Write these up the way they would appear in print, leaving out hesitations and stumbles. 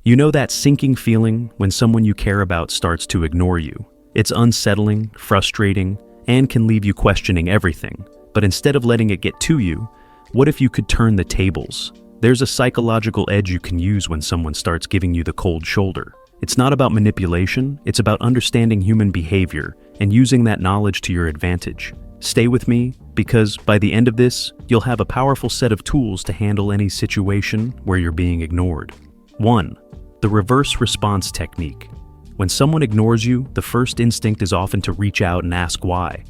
You know that sinking feeling when someone you care about starts to ignore you. It's unsettling, frustrating, and can leave you questioning everything. But instead of letting it get to you, what if you could turn the tables? There's a psychological edge you can use when someone starts giving you the cold shoulder. It's not about manipulation, it's about understanding human behavior and using that knowledge to your advantage. Stay with me, because by the end of this, you'll have a powerful set of tools to handle any situation where you're being ignored. 1. The reverse response technique. When someone ignores you, the first instinct is often to reach out and ask why.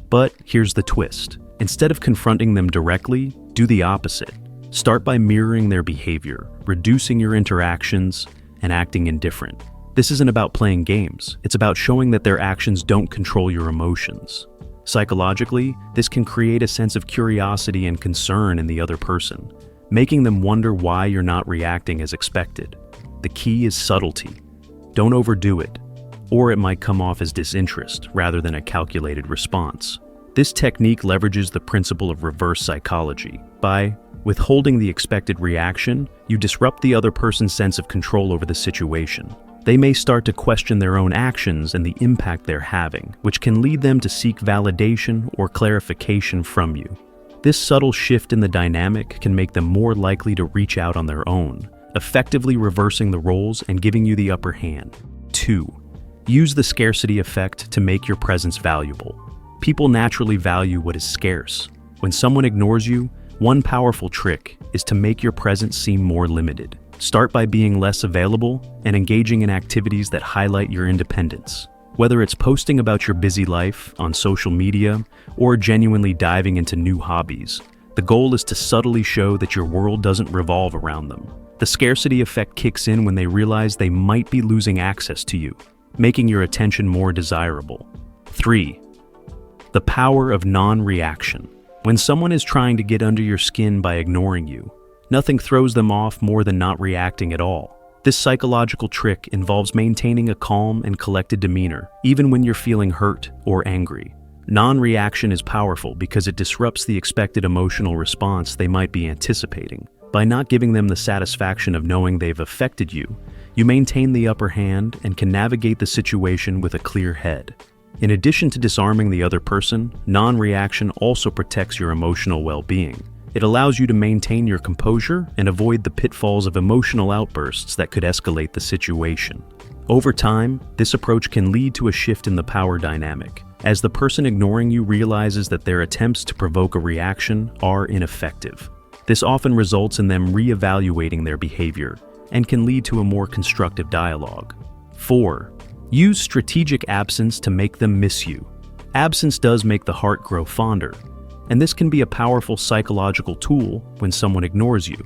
But here's the twist. Instead of confronting them directly, do the opposite. Start by mirroring their behavior, reducing your interactions, and acting indifferent. This isn't about playing games, it's about showing that their actions don't control your emotions. Psychologically, this can create a sense of curiosity and concern in the other person, making them wonder why you're not reacting as expected. The key is subtlety. Don't overdo it, or it might come off as disinterest rather than a calculated response. This technique leverages the principle of reverse psychology. By withholding the expected reaction, you disrupt the other person's sense of control over the situation. They may start to question their own actions and the impact they're having, which can lead them to seek validation or clarification from you. This subtle shift in the dynamic can make them more likely to reach out on their own, effectively reversing the roles and giving you the upper hand. 2. Use the scarcity effect to make your presence valuable. People naturally value what is scarce. When someone ignores you, one powerful trick is to make your presence seem more limited. Start by being less available and engaging in activities that highlight your independence. Whether it's posting about your busy life on social media or genuinely diving into new hobbies, the goal is to subtly show that your world doesn't revolve around them. The scarcity effect kicks in when they realize they might be losing access to you, making your attention more desirable. 3. The power of non-reaction. When someone is trying to get under your skin by ignoring you, nothing throws them off more than not reacting at all. This psychological trick involves maintaining a calm and collected demeanor, even when you're feeling hurt or angry. Non-reaction is powerful because it disrupts the expected emotional response they might be anticipating. By not giving them the satisfaction of knowing they've affected you, you maintain the upper hand and can navigate the situation with a clear head. In addition to disarming the other person, non-reaction also protects your emotional well-being. It allows you to maintain your composure and avoid the pitfalls of emotional outbursts that could escalate the situation. Over time, this approach can lead to a shift in the power dynamic, as the person ignoring you realizes that their attempts to provoke a reaction are ineffective. This often results in them reevaluating their behavior and can lead to a more constructive dialogue. 4. Use strategic absence to make them miss you. Absence does make the heart grow fonder, and this can be a powerful psychological tool when someone ignores you.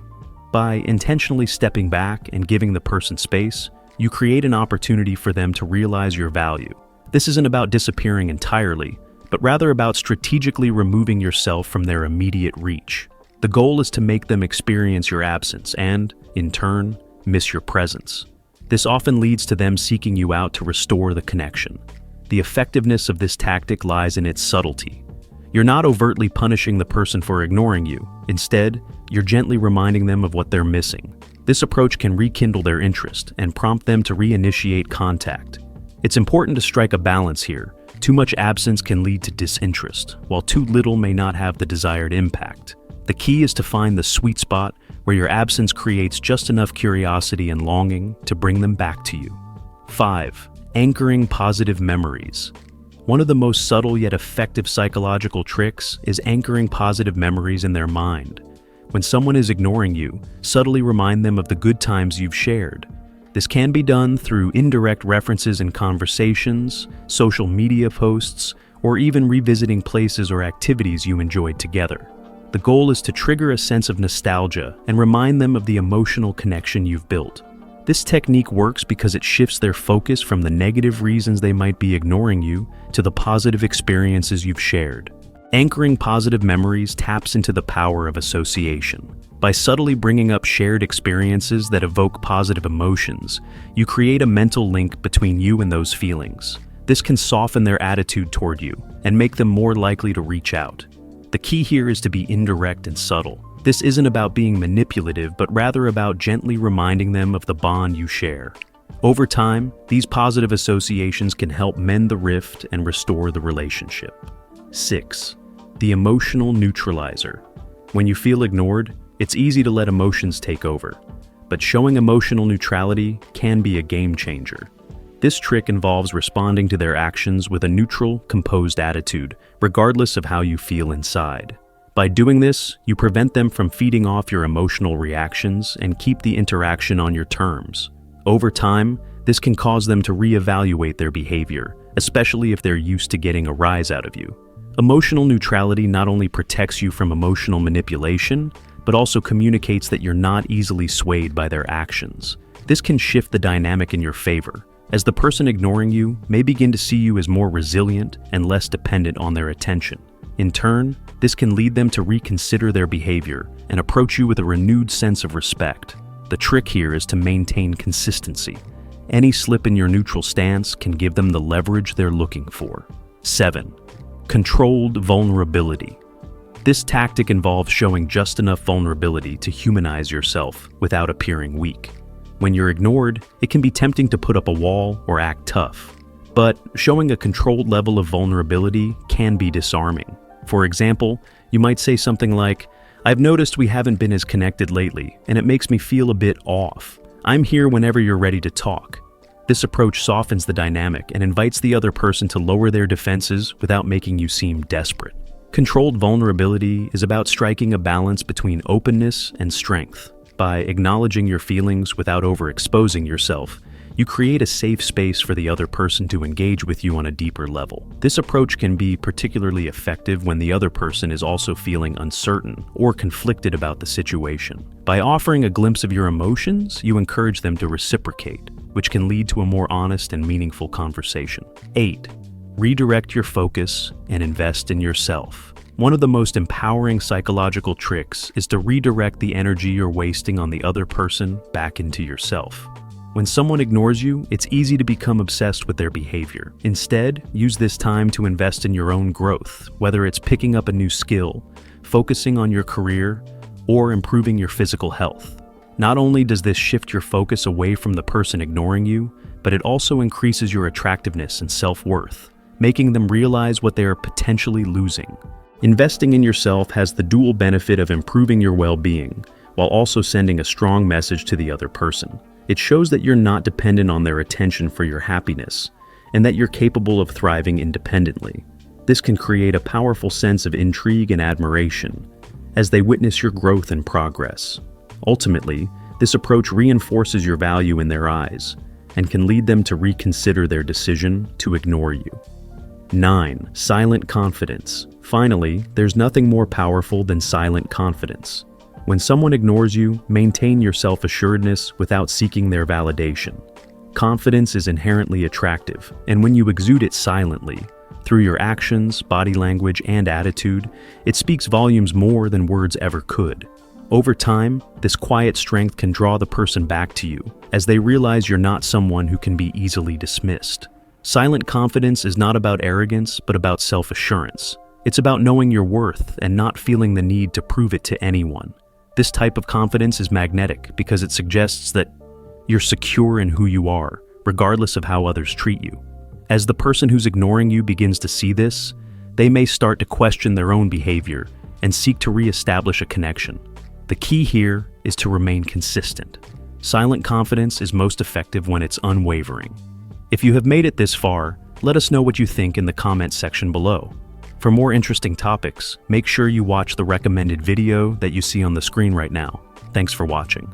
By intentionally stepping back and giving the person space, you create an opportunity for them to realize your value. This isn't about disappearing entirely, but rather about strategically removing yourself from their immediate reach. The goal is to make them experience your absence and, in turn, miss your presence. This often leads to them seeking you out to restore the connection. The effectiveness of this tactic lies in its subtlety. You're not overtly punishing the person for ignoring you. Instead, you're gently reminding them of what they're missing. This approach can rekindle their interest and prompt them to reinitiate contact. It's important to strike a balance here. Too much absence can lead to disinterest, while too little may not have the desired impact. The key is to find the sweet spot where your absence creates just enough curiosity and longing to bring them back to you. 5. Anchoring positive memories. One of the most subtle yet effective psychological tricks is anchoring positive memories in their mind. When someone is ignoring you, subtly remind them of the good times you've shared. This can be done through indirect references in conversations, social media posts, or even revisiting places or activities you enjoyed together. The goal is to trigger a sense of nostalgia and remind them of the emotional connection you've built. This technique works because it shifts their focus from the negative reasons they might be ignoring you to the positive experiences you've shared. Anchoring positive memories taps into the power of association. By subtly bringing up shared experiences that evoke positive emotions, you create a mental link between you and those feelings. This can soften their attitude toward you and make them more likely to reach out. The key here is to be indirect and subtle. This isn't about being manipulative, but rather about gently reminding them of the bond you share. Over time, these positive associations can help mend the rift and restore the relationship. 6. The emotional neutralizer. When you feel ignored, it's easy to let emotions take over. But showing emotional neutrality can be a game changer. This trick involves responding to their actions with a neutral, composed attitude, regardless of how you feel inside. By doing this, you prevent them from feeding off your emotional reactions and keep the interaction on your terms. Over time, this can cause them to reevaluate their behavior, especially if they're used to getting a rise out of you. Emotional neutrality not only protects you from emotional manipulation, but also communicates that you're not easily swayed by their actions. This can shift the dynamic in your favor, as the person ignoring you may begin to see you as more resilient and less dependent on their attention. In turn, this can lead them to reconsider their behavior and approach you with a renewed sense of respect. The trick here is to maintain consistency. Any slip in your neutral stance can give them the leverage they're looking for. 7. Controlled vulnerability. This tactic involves showing just enough vulnerability to humanize yourself without appearing weak. When you're ignored, it can be tempting to put up a wall or act tough. But showing a controlled level of vulnerability can be disarming. For example, you might say something like, "I've noticed we haven't been as connected lately, and it makes me feel a bit off. I'm here whenever you're ready to talk." This approach softens the dynamic and invites the other person to lower their defenses without making you seem desperate. Controlled vulnerability is about striking a balance between openness and strength. By acknowledging your feelings without overexposing yourself, you create a safe space for the other person to engage with you on a deeper level. This approach can be particularly effective when the other person is also feeling uncertain or conflicted about the situation. By offering a glimpse of your emotions, you encourage them to reciprocate, which can lead to a more honest and meaningful conversation. 8. Redirect your focus and invest in yourself. One of the most empowering psychological tricks is to redirect the energy you're wasting on the other person back into yourself. When someone ignores you, it's easy to become obsessed with their behavior. Instead, use this time to invest in your own growth, whether it's picking up a new skill, focusing on your career, or improving your physical health. Not only does this shift your focus away from the person ignoring you, but it also increases your attractiveness and self-worth, making them realize what they are potentially losing. Investing in yourself has the dual benefit of improving your well-being, while also sending a strong message to the other person. It shows that you're not dependent on their attention for your happiness, and that you're capable of thriving independently. This can create a powerful sense of intrigue and admiration, as they witness your growth and progress. Ultimately, this approach reinforces your value in their eyes, and can lead them to reconsider their decision to ignore you. 9. Silent confidence. Finally, there's nothing more powerful than silent confidence. When someone ignores you, maintain your self-assuredness without seeking their validation. Confidence is inherently attractive, and when you exude it silently, through your actions, body language, and attitude, it speaks volumes more than words ever could. Over time, this quiet strength can draw the person back to you, as they realize you're not someone who can be easily dismissed. Silent confidence is not about arrogance, but about self-assurance. It's about knowing your worth and not feeling the need to prove it to anyone. This type of confidence is magnetic because it suggests that you're secure in who you are, regardless of how others treat you. As the person who's ignoring you begins to see this, they may start to question their own behavior and seek to re-establish a connection. The key here is to remain consistent. Silent confidence is most effective when it's unwavering. If you have made it this far, let us know what you think in the comments section below. For more interesting topics, make sure you watch the recommended video that you see on the screen right now. Thanks for watching.